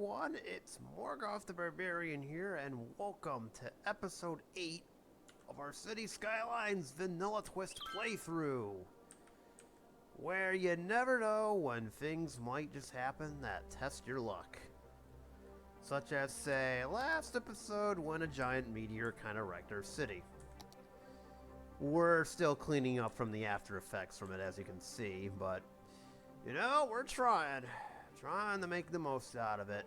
everyone, it's Morgoth the Barbarian here, and welcome to episode 8 of our City Skylines Vanilla Twist playthrough, where you never know when things might just happen that test your luck. Such as, say, last episode when a giant meteor kind of wrecked our city. We're still cleaning up from the after effects from it, as you can see, but, you know, we're trying to make the most out of it.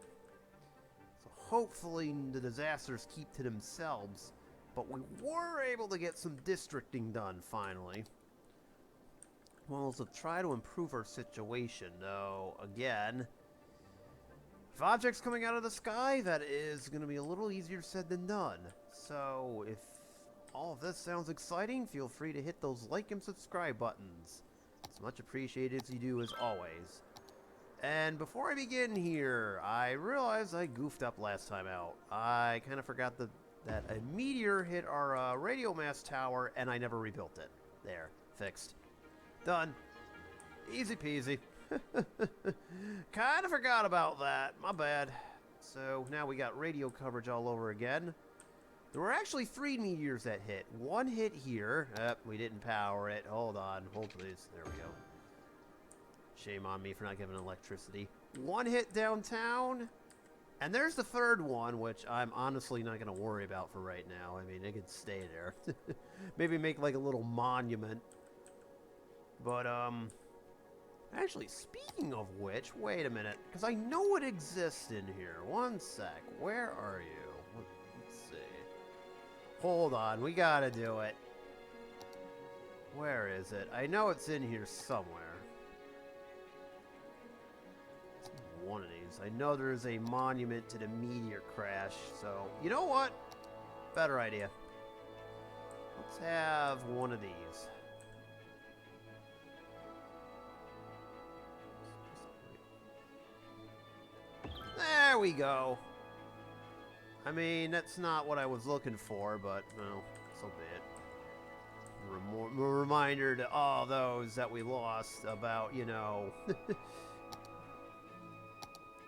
So hopefully the disasters keep to themselves, but we were able to get some districting done finally. Well, to try to improve our situation, though, again, if objects coming out of the sky, that is going to be a little easier said than done. So if all of this sounds exciting, feel free to hit those like and subscribe buttons. It's much appreciated as you do, as always. And before I begin here, I realized I goofed up last time out. I kind of forgot that a meteor hit our radio mast tower, and I never rebuilt it. There. Fixed. Done. Easy peasy. Kind of forgot about that. My bad. So now we got radio coverage all over again. There were actually 3 meteors that hit. One hit here. We didn't power it. Hold on. Hold please. There we go. Shame on me for not giving electricity. One hit downtown, and there's the third one, which I'm honestly not going to worry about for right now. I mean, it could stay there. Maybe make like a little monument. But, actually, speaking of which, wait a minute, because I know it exists in here. One sec. Where are you? Let's see. Hold on. We got to do it. Where is it? I know it's in here somewhere. One of these. I know there's a monument to the meteor crash, so you know what? Better idea. Let's have one of these. There we go. I mean, that's not what I was looking for, but, well, so be it. Reminder to all those that we lost about, you know,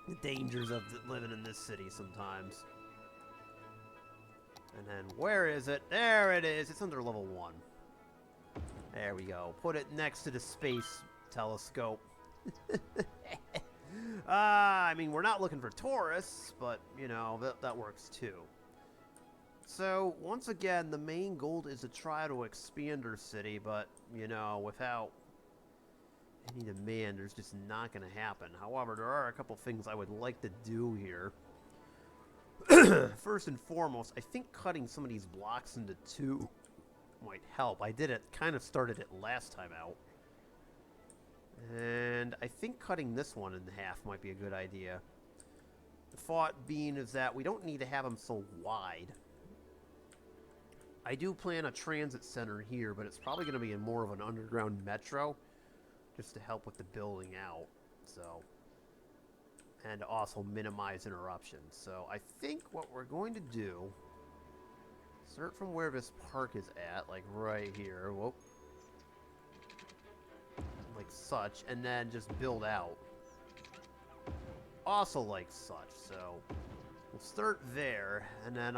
the dangers of living in this city sometimes. And then, where is it? There it is. It's under level 1. There we go. Put it next to the space telescope. I mean, we're not looking for tourists, but, you know, that works too. So, once again, the main goal is to try to expand our city, but, you know, without any demand, there's just not going to happen. However, there are a couple things I would like to do here. First and foremost, I think cutting some of these blocks into 2 might help. I did it, kind of started it last time out. And I think cutting this one in half might be a good idea. The thought being is that we don't need to have them so wide. I do plan a transit center here, but it's probably going to be in more of an underground metro, just to help with the building out, so, and also minimize interruptions. So I think what we're going to do, start from where this park is at, like right here, whoop, like such, and then just build out, also like such. So we'll start there, and then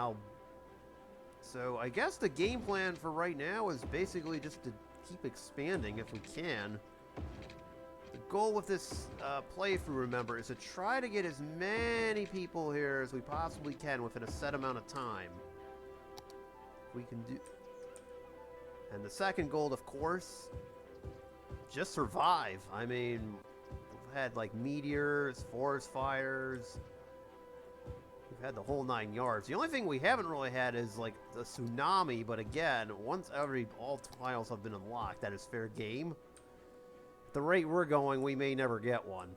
so I guess the game plan for right now is basically just to keep expanding if we can. The goal with this playthrough, remember, is to try to get as many people here as we possibly can within a set amount of time. We can do. And the second goal, of course, just survive. I mean, we've had like meteors, forest fires. We've had the whole 9 yards. The only thing we haven't really had is like the tsunami, but again, once all tiles have been unlocked, that is fair game. At the rate we're going, we may never get one.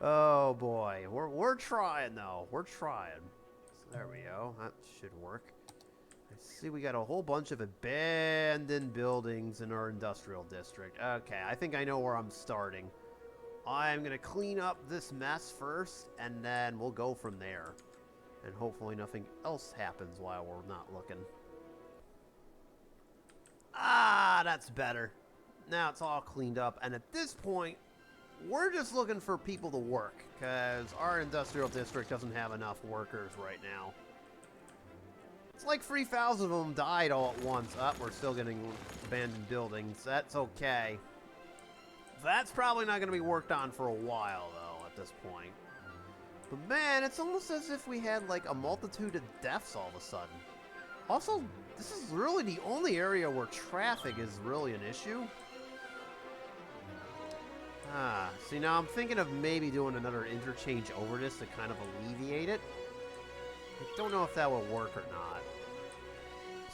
Oh boy, we're trying though. We're trying. So there we go. That should work. I see we got a whole bunch of abandoned buildings in our industrial district. Okay, I think I know where I'm starting. I'm going to clean up this mess first, and then we'll go from there. And hopefully nothing else happens while we're not looking. Ah, that's better. Now it's all cleaned up, and at this point, we're just looking for people to work, because our industrial district doesn't have enough workers right now. It's like 3,000 of them died all at once. We're still getting abandoned buildings. That's okay. That's probably not going to be worked on for a while, though, at this point. But man, it's almost as if we had like a multitude of deaths all of a sudden. Also, this is really the only area where traffic is really an issue. See, now I'm thinking of maybe doing another interchange over this to kind of alleviate it. I don't know if that will work or not,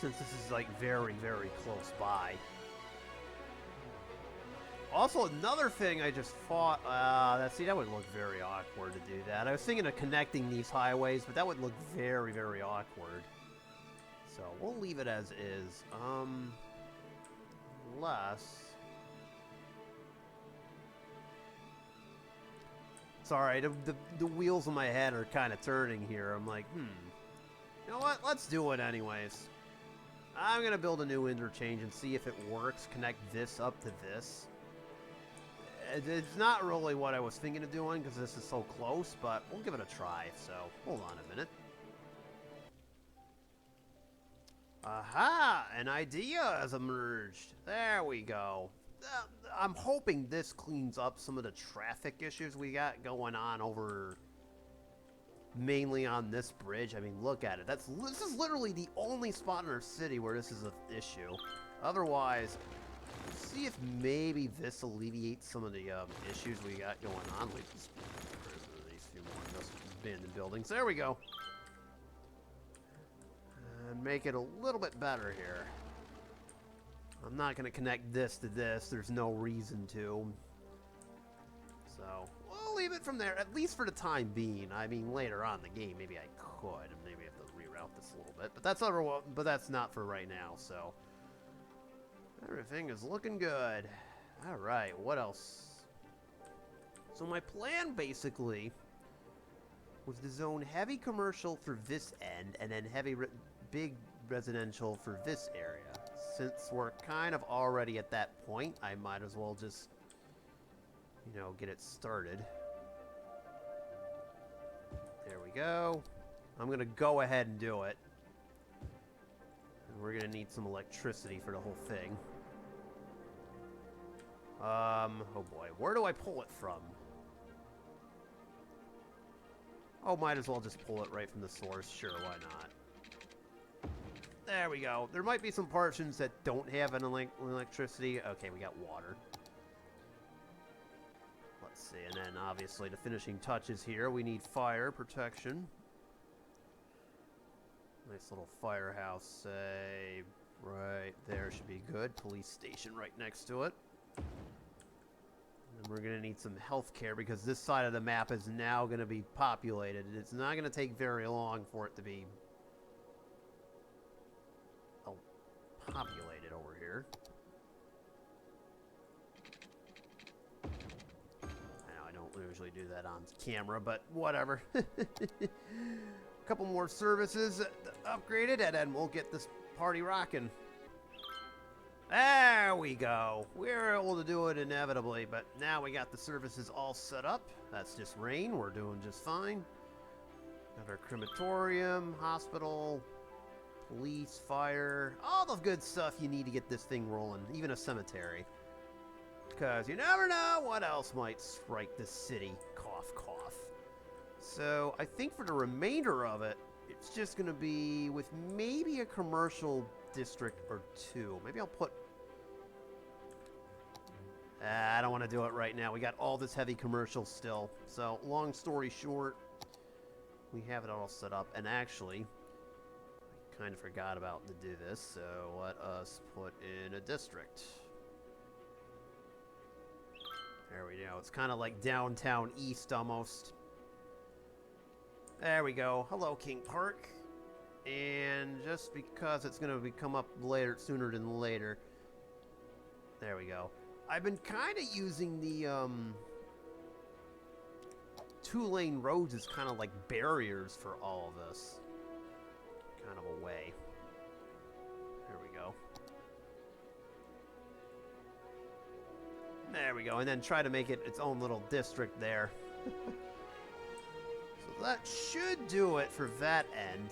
since this is like very, very close by. Also, another thing I just thought, that would look very awkward to do that. I was thinking of connecting these highways, but that would look very, very awkward. So, we'll leave it as is. Unless... Sorry, the wheels in my head are kind of turning here. I'm like, you know what? Let's do it anyways. I'm going to build a new interchange and see if it works. Connect this up to this. It's not really what I was thinking of doing because this is so close, but we'll give it a try. So, hold on a minute. Aha! An idea has emerged. There we go. I'm hoping this cleans up some of the traffic issues we got going on over... mainly on this bridge. I mean, look at it. This is literally the only spot in our city where this is an issue. Otherwise... see if maybe this alleviates some of the issues we got going on. Like these few more abandoned buildings. There we go. And make it a little bit better here. I'm not going to connect this to this. There's no reason to. So, we'll leave it from there, at least for the time being. I mean, later on in the game, maybe I could. Maybe I have to reroute this a little bit. But that's not for right now, so... everything is looking good. Alright, what else? So my plan, basically, was to zone heavy commercial for this end, and then big residential for this area. Since we're kind of already at that point, I might as well just, you know, get it started. There we go. I'm going to go ahead and do it. We're gonna need some electricity for the whole thing. Oh boy, where do I pull it from? Oh, might as well just pull it right from the source. Sure, why not? There we go. There might be some portions that don't have an electricity. Okay, we got water. Let's see, and then obviously the finishing touches here. We need fire protection. Nice little firehouse, say, right there should be good. Police station right next to it. And we're going to need some health care because this side of the map is now going to be populated. It's not going to take very long for it to be populated over here. I know I don't usually do that on camera, but whatever. Couple more services upgraded, and then we'll get this party rocking. There we go. We were able to do it inevitably, but now we got the services all set up. That's just rain. We're doing just fine. Got our crematorium, hospital, police, fire, all the good stuff you need to get this thing rolling. Even a cemetery. Because you never know what else might strike this city. Cough, cough. So, I think for the remainder of it, it's just going to be with maybe a commercial district or two. Maybe I'll put... I don't want to do it right now. We got all this heavy commercial still. So, long story short, we have it all set up. And actually, I kind of forgot about to do this, so let us put in a district. There we go. It's kind of like downtown east almost. There we go. Hello, King Park. And just because it's going to come up later, sooner than later. There we go. I've been kind of using the two-lane roads as kind of like barriers for all of this. Kind of a way. There we go. There we go. And then try to make it its own little district there. So that should do it for that end.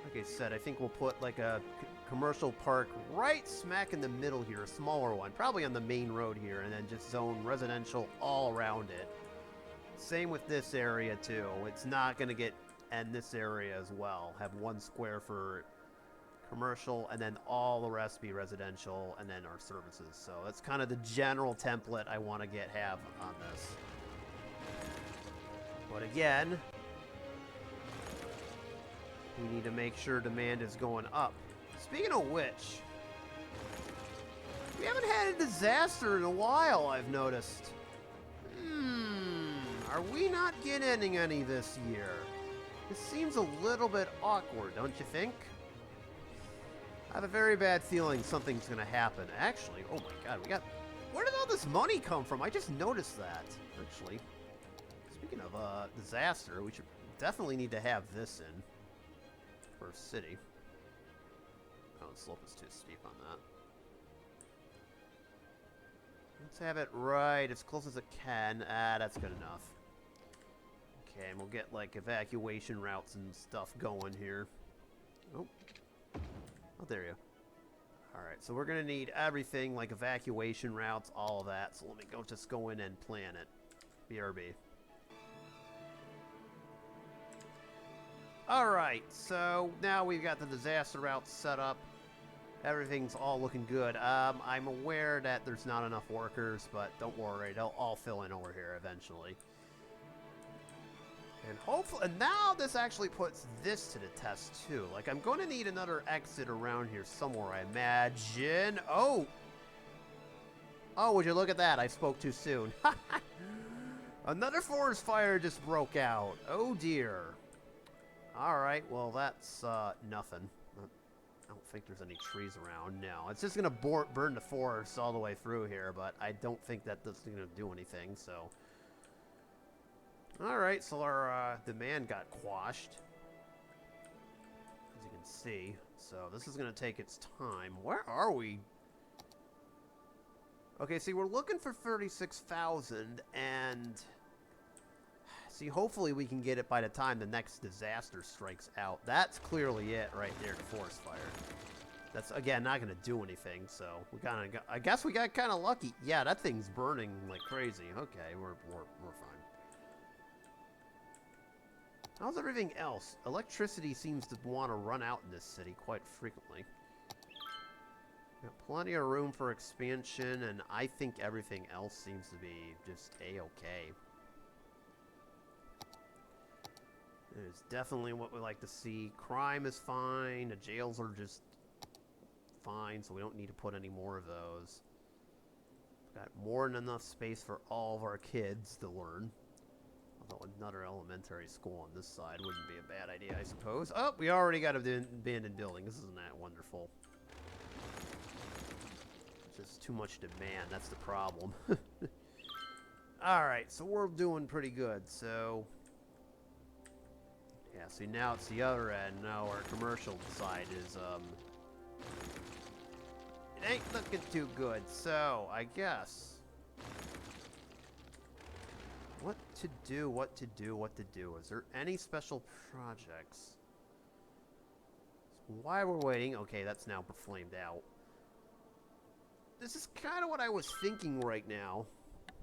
Like I said, I think we'll put like a commercial park right smack in the middle here, a smaller one, probably on the main road here, and then just zone residential all around it. Same with this area too. It's not going to end this area as well. Have one square for commercial, and then all the rest be residential, and then our services. So that's kind of the general template I want to have on this. But again, we need to make sure demand is going up. Speaking of which, we haven't had a disaster in a while, I've noticed. Are we not getting any this year? This seems a little bit awkward, don't you think? I have a very bad feeling something's going to happen. Actually, oh my god, where did all this money come from? I just noticed that, actually. Speaking of disaster, we should definitely need to have this in for a city. Oh, the slope is too steep on that. Let's have it right as close as it can. That's good enough. Okay, and we'll get, like, evacuation routes and stuff going here. Oh, there you go. Alright, so we're going to need everything, like evacuation routes, all of that. So let me just go in and plan it. BRB. Alright, so now we've got the disaster routes set up. Everything's all looking good. I'm aware that there's not enough workers, but don't worry, they'll all fill in over here eventually. And hopefully, and now this actually puts this to the test too. Like, I'm going to need another exit around here somewhere, I imagine. Oh, would you look at that? I spoke too soon. Another forest fire just broke out. Oh dear. All right, well that's nothing. I don't think there's any trees around. No, it's just gonna burn the forest all the way through here, but I don't think that this is gonna do anything. So. Alright, so our demand got quashed, as you can see. So this is going to take its time. Where are we? Okay, see, we're looking for 36,000, and see, hopefully we can get it by the time the next disaster strikes out. That's clearly it right there, the forest fire. That's, again, not going to do anything, so we kind of I guess we got kind of lucky. Yeah, that thing's burning like crazy. Okay, we're fine. How's everything else? Electricity seems to want to run out in this city quite frequently. Got plenty of room for expansion, and I think everything else seems to be just A-okay. It's definitely what we like to see. Crime is fine. The jails are just fine, so we don't need to put any more of those. Got more than enough space for all of our kids to learn. Although another elementary school on this side wouldn't be a bad idea, I suppose. Oh, we already got an abandoned building. This isn't that wonderful. It's just too much demand. That's the problem. Alright, so we're doing pretty good. So, yeah, see, now it's the other end. Now our commercial side is, it ain't looking too good. So, I guess... What to do. Is there any special projects? While we're waiting, okay, that's now flamed out. This is kind of what I was thinking right now.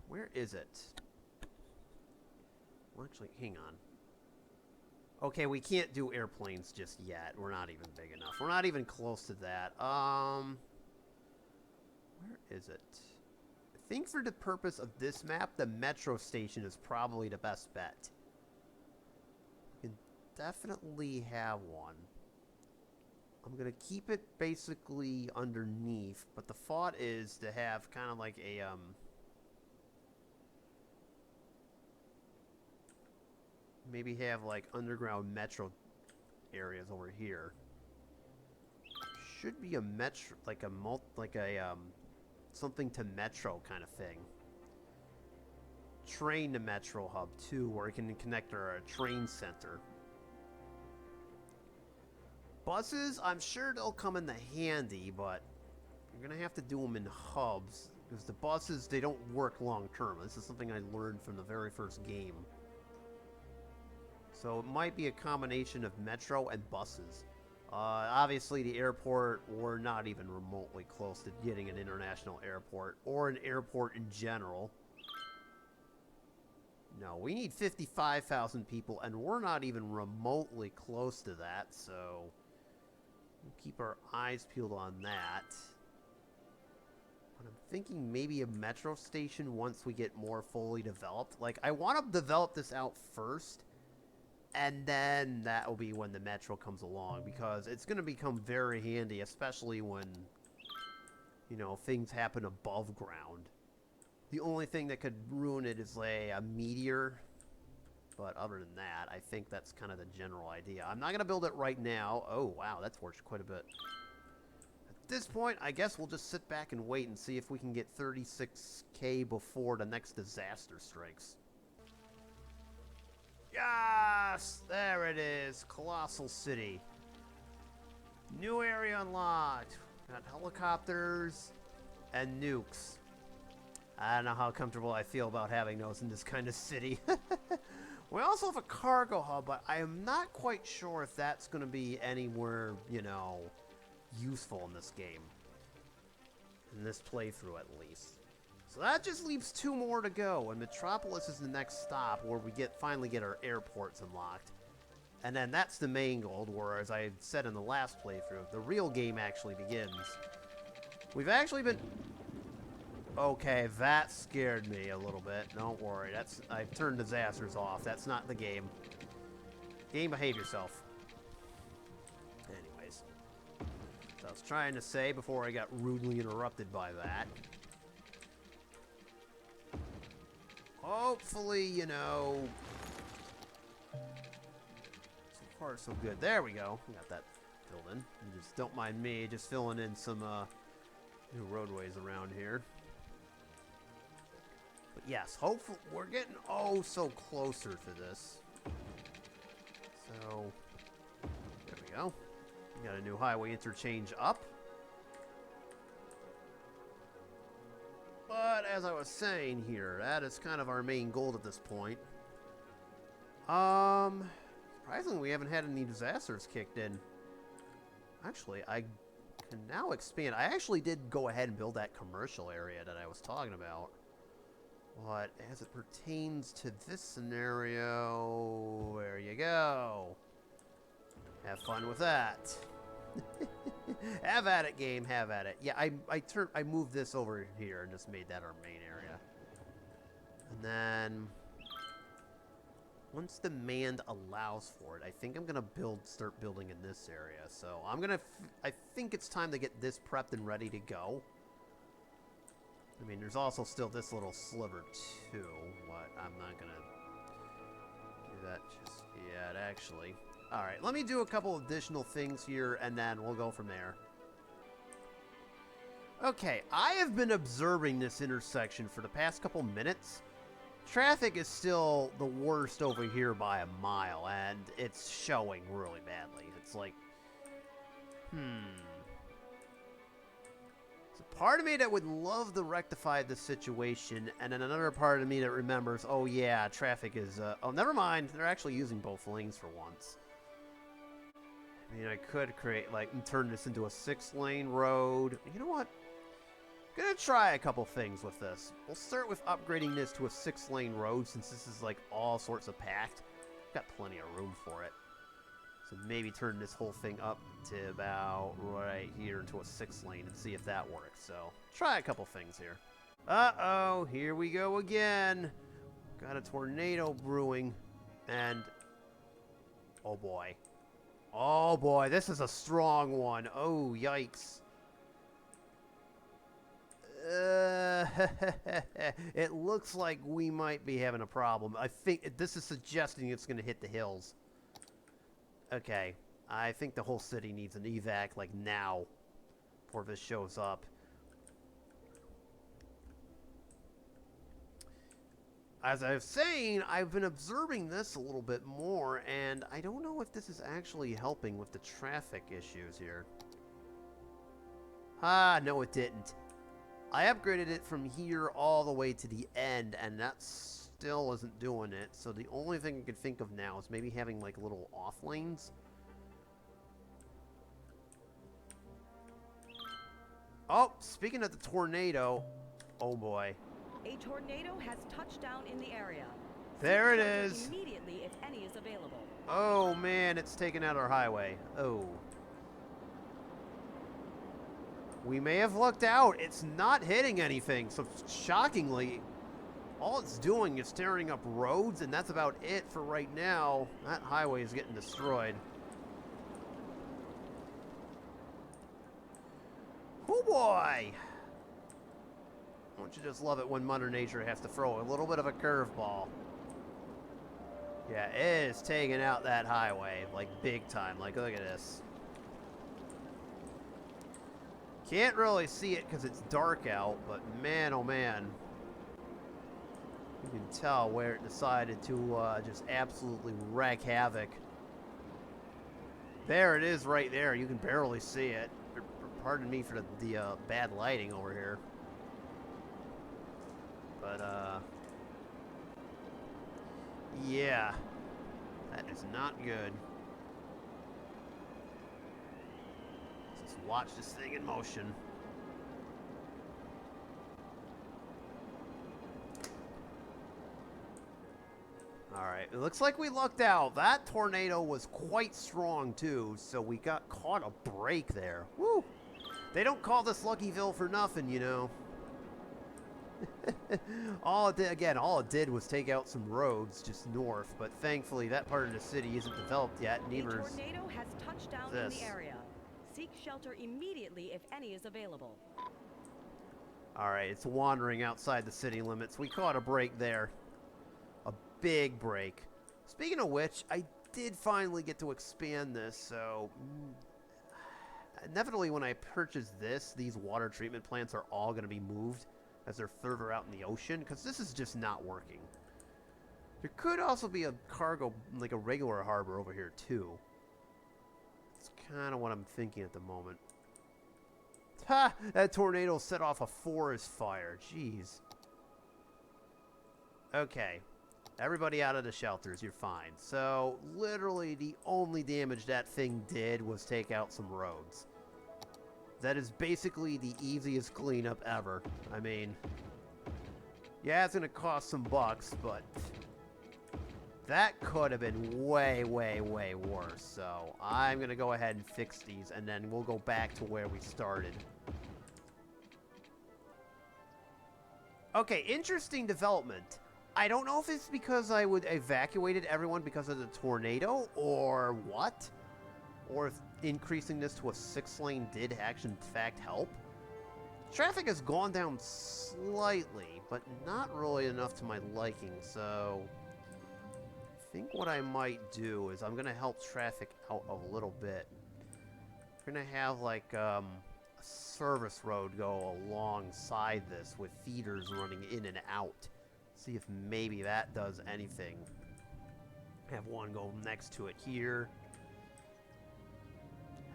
Where is it? Well, actually, hang on. Okay, we can't do airplanes just yet. We're not even big enough. We're not even close to that. Where is it? I think for the purpose of this map, the metro station is probably the best bet. You can definitely have one. I'm going to keep it basically underneath, but the thought is to have kind of like a, maybe have like underground metro areas over here. Should be a metro, like a, something to metro kind of thing. Train to metro hub too, where it can connect our train center. Buses, I'm sure they'll come in the handy, but you're gonna have to do them in hubs. Because the buses, they don't work long term. This is something I learned from the very first game. So it might be a combination of metro and buses. Obviously, the airport, we're not even remotely close to getting an international airport, or an airport in general. No, we need 55,000 people, and we're not even remotely close to that, so we'll keep our eyes peeled on that. But I'm thinking maybe a metro station once we get more fully developed. Like, I want to develop this out first, and then that will be when the metro comes along, because it's going to become very handy, especially when, you know, things happen above ground. The only thing that could ruin it is, like, a meteor. But other than that, I think that's kind of the general idea. I'm not going to build it right now. Oh, wow, that's worked quite a bit. At this point, I guess we'll just sit back and wait and see if we can get 36K before the next disaster strikes. Yes! There it is. Colossal City. New area unlocked. Got helicopters and nukes. I don't know how comfortable I feel about having those in this kind of city. We also have a cargo hub, but I am not quite sure if that's going to be anywhere, you know, useful in this game. In this playthrough, at least. So that just leaves 2 more to go, and Metropolis is the next stop where we finally get our airports unlocked. And then that's the main goal, where, as I said in the last playthrough, the real game actually begins. We've actually been... Okay, that scared me a little bit. Don't worry, I've turned disasters off. That's not the game. Game, behave yourself. Anyways. So I was trying to say before I got rudely interrupted by that. Hopefully, you know... So far, so good. There we go. We got that filled in. You just don't mind me just filling in some new roadways around here. But yes, hopefully we're getting so closer to this. So, there we go. We got a new highway interchange up. But as I was saying here, that is kind of our main goal at this point. Surprisingly, we haven't had any disasters kicked in. Actually, I can now expand. I actually did go ahead and build that commercial area that I was talking about. But as it pertains to this scenario, there you go. Have fun with that. Have at it, game. Have at it. Yeah, I moved this over here and just made that our main area. And then once demand allows for it, I think I'm gonna start building in this area. So I think it's time to get this prepped and ready to go. I mean, there's also still this little sliver, too, but I'm not going to do that just yet, actually. Alright, let me do a couple additional things here, and then we'll go from there. Okay, I have been observing this intersection for the past couple minutes. Traffic is still the worst over here by a mile, and it's showing really badly. It's like, part of me that would love to rectify this situation, and then another part of me that remembers, oh yeah, traffic is, oh, never mind, they're actually using both lanes for once. I mean, I could create, like, turn this into a 6-lane road. You know what? I'm gonna try a couple things with this. We'll start with upgrading this to a 6-lane road, since this is, like, all sorts of packed. Got plenty of room for it. So maybe turn this whole thing up to about right here into a 6-lane and see if that works. So, try a couple things here. Uh-oh, here we go again. Got a tornado brewing. And, oh boy. Oh boy, this is a strong one. Oh, yikes. It looks like we might be having a problem. I think this is suggesting it's going to hit the hills. Okay, I think the whole city needs an evac, like, now, before this shows up. As I was saying, I've been observing this a little bit more, and I don't know if this is actually helping with the traffic issues here. Ah, no it didn't. I upgraded it from here all the way to the end, and that still isn't doing it. So the only thing I could think of now is maybe having like little off lanes. Oh, speaking of the tornado, oh boy. A tornado has touched down in the area. There it is. Immediately if any is available. Oh man, it's taken out our highway. Oh. We may have lucked out. It's not hitting anything, so shockingly, all it's doing is tearing up roads, and that's about it for right now. That highway is getting destroyed. Oh boy! Don't you just love it when Mother Nature has to throw a little bit of a curveball? Yeah, it is taking out that highway, like big time. Like, look at this. Can't really see it because it's dark out, but man, oh man. You can tell where it decided to just absolutely wreak havoc. There it is right there. You can barely see it. Pardon me for the bad lighting over here. But, yeah. That is not good. Let's just watch this thing in motion. Alright, it looks like we lucked out. That tornado was quite strong, too, so we got caught a break there. Woo! They don't call this Luckyville for nothing, you know. all it did was take out some roads just north, but thankfully that part of the city isn't developed yet. Neither is a tornado has touched down in the area. Seek shelter immediately if any is available. Alright, it's wandering outside the city limits. We caught a break there. A big break. Speaking of which, I did finally get to expand this, so inevitably when I purchase this, these water treatment plants are all going to be moved as they're further out in the ocean, because this is just not working. There could also be a cargo, like a regular harbor over here too. That's kind of what I'm thinking at the moment. Ha! That tornado set off a forest fire. Jeez. Okay. Everybody out of the shelters. You're fine. So, literally the only damage that thing did was take out some roads. That is basically the easiest cleanup ever. I mean, yeah, it's going to cost some bucks, but that could have been way, way, way worse. So I'm going to go ahead and fix these, and then we'll go back to where we started. Okay, interesting development. I don't know if it's because I would evacuated everyone because of the tornado, or what. Or if increasing this to a 6-lane did actually in fact help. Traffic has gone down slightly, but not really enough to my liking, so I think what I might do is I'm going to help traffic out a little bit. We're going to have like a service road go alongside this with feeders running in and out. See if maybe that does anything. Have one go next to it here.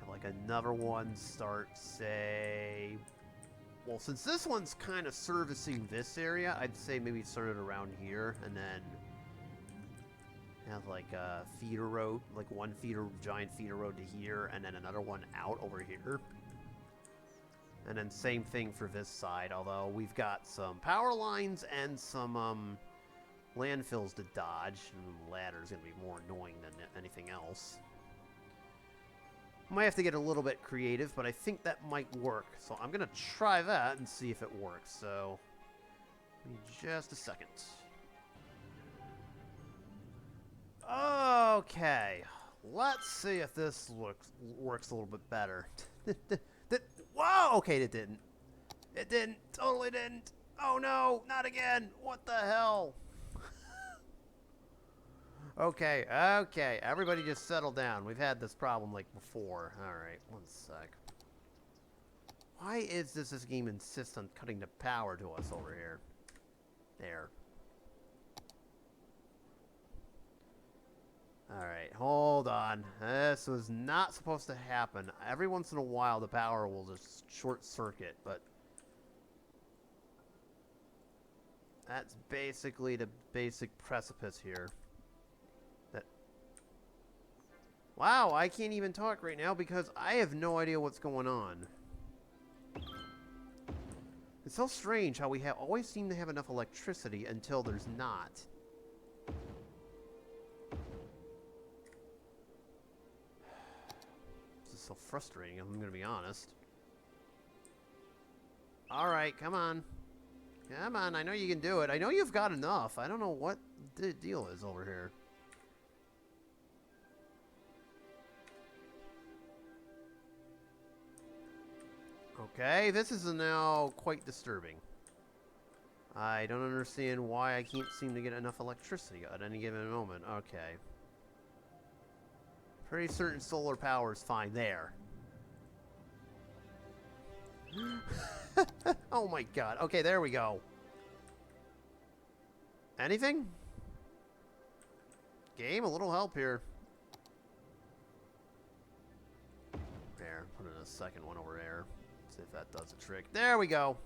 Have like another one start, say... Well, since this one's kind of servicing this area, I'd say maybe start it around here, and then have like a feeder road, like one giant feeder road to here, and then another one out over here. And then same thing for this side, although we've got some power lines and some landfills to dodge. And the ladder's going to be more annoying than anything else. Might have to get a little bit creative, but I think that might work. So I'm going to try that and see if it works. So, give me just a second. Okay. Let's see if this works a little bit better. Whoa! Okay, it didn't. It didn't. Totally didn't. Oh no, not again. What the hell? Okay, okay. Everybody just settle down. We've had this problem like before. Alright, one sec. Why is this game insists on cutting the power to us over here? There. Alright, hold on. This was not supposed to happen. Every once in a while, the power will just short circuit, but That's basically the basic precipice here. That. Wow, I can't even talk right now because I have no idea what's going on. It's so strange how we always seem to have enough electricity until there's not. This is so frustrating, I'm gonna be honest. Alright, come on. Come on, I know you can do it. I know you've got enough. I don't know what the deal is over here. Okay, this is now quite disturbing. I don't understand why I can't seem to get enough electricity at any given moment. Okay. Pretty certain solar power is fine there. Oh my god. Okay, there we go. Anything? Game, a little help here. There, put in a second one over there. See if that does the trick. There we go.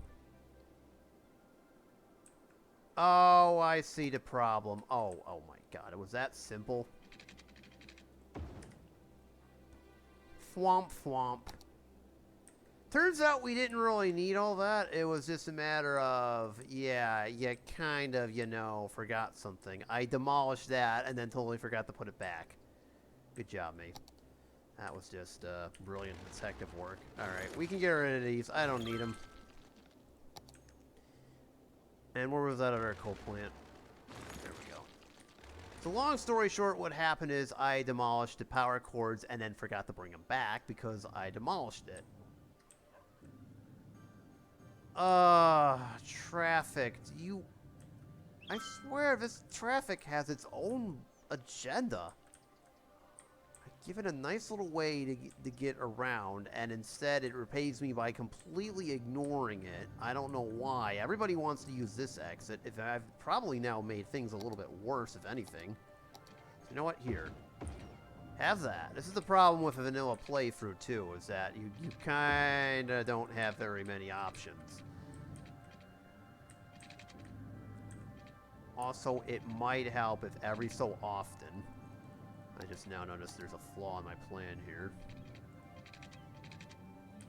Oh, I see the problem. Oh my god. It was that simple. Thwomp thwomp. Turns out we didn't really need all that. It was just a matter of, yeah, you kind of, you know, forgot something. I demolished that and then totally forgot to put it back. Good job, mate. That was just brilliant detective work. Alright, we can get rid of these. I don't need them. And where was that other coal plant? There we go. So long story short, what happened is I demolished the power cords and then forgot to bring them back because I demolished it. Traffic. I swear this traffic has its own agenda. I give it a nice little way to get around, and instead it repays me by completely ignoring it. I don't know why. Everybody wants to use this exit. If I've probably now made things a little bit worse, if anything. So you know what? Here. Have that. This is the problem with a vanilla playthrough, too, is that you kind of don't have very many options. Also, it might help if every so often... I just now noticed there's a flaw in my plan here.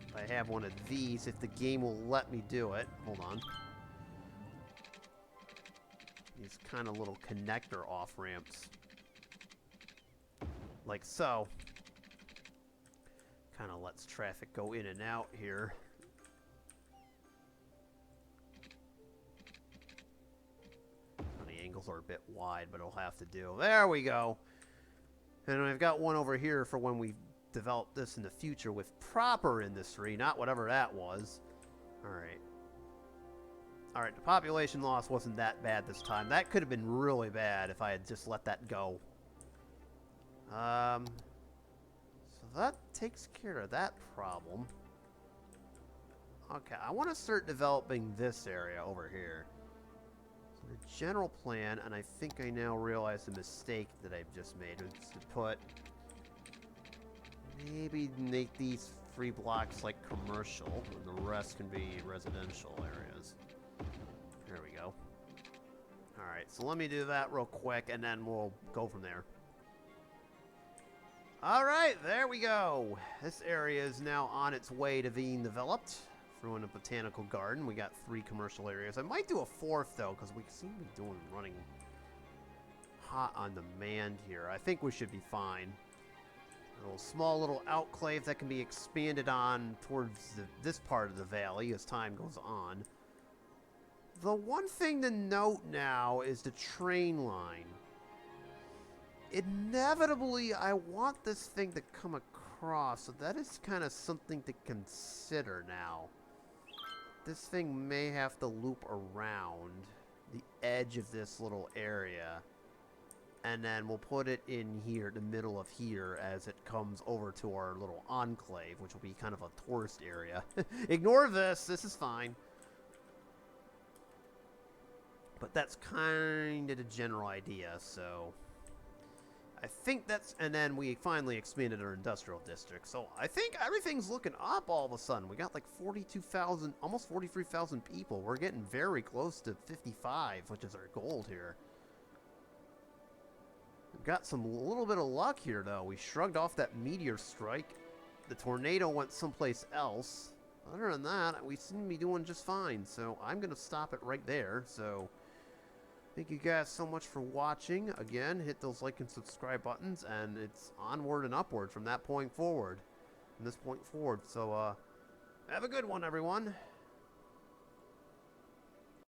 If I have one of these, if the game will let me do it... Hold on. These kind of little connector off-ramps. Like so. Kind of lets traffic go in and out here. The angles are a bit wide, but it'll have to do. There we go. And I've got one over here for when we develop this in the future with proper industry, not whatever that was. Alright. Alright, the population loss wasn't that bad this time. That could have been really bad if I had just let that go. So that takes care of that problem. Okay, I want to start developing this area over here. So the general plan, and I think I now realize the mistake that I've just made, is to put... Maybe make these 3 blocks like commercial, and the rest can be residential areas. There we go. Alright, so let me do that real quick, and then we'll go from there. Alright, there we go. This area is now on its way to being developed. Through in a botanical garden. We got 3 commercial areas. I might do a 4th, though, because we seem to be running hot on demand here. I think we should be fine. A little small little outclave that can be expanded on towards this part of the valley as time goes on. The one thing to note now is the train line. Inevitably, I want this thing to come across, so that is kind of something to consider now. This thing may have to loop around the edge of this little area, and then we'll put it in here, the middle of here, as it comes over to our little enclave, which will be kind of a tourist area. Ignore this is fine. But that's kind of the general idea, so... I think that's, and then we finally expanded our industrial district. So I think everything's looking up all of a sudden. We got like 42,000, almost 43,000 people. We're getting very close to 55, which is our goal here. We've got a little bit of luck here, though. We shrugged off that meteor strike. The tornado went someplace else. Other than that, we seem to be doing just fine. So I'm going to stop it right there. So thank you guys so much for watching. Again, hit those like and subscribe buttons, and it's onward and upward from that point forward. From this point forward. So have a good one, everyone.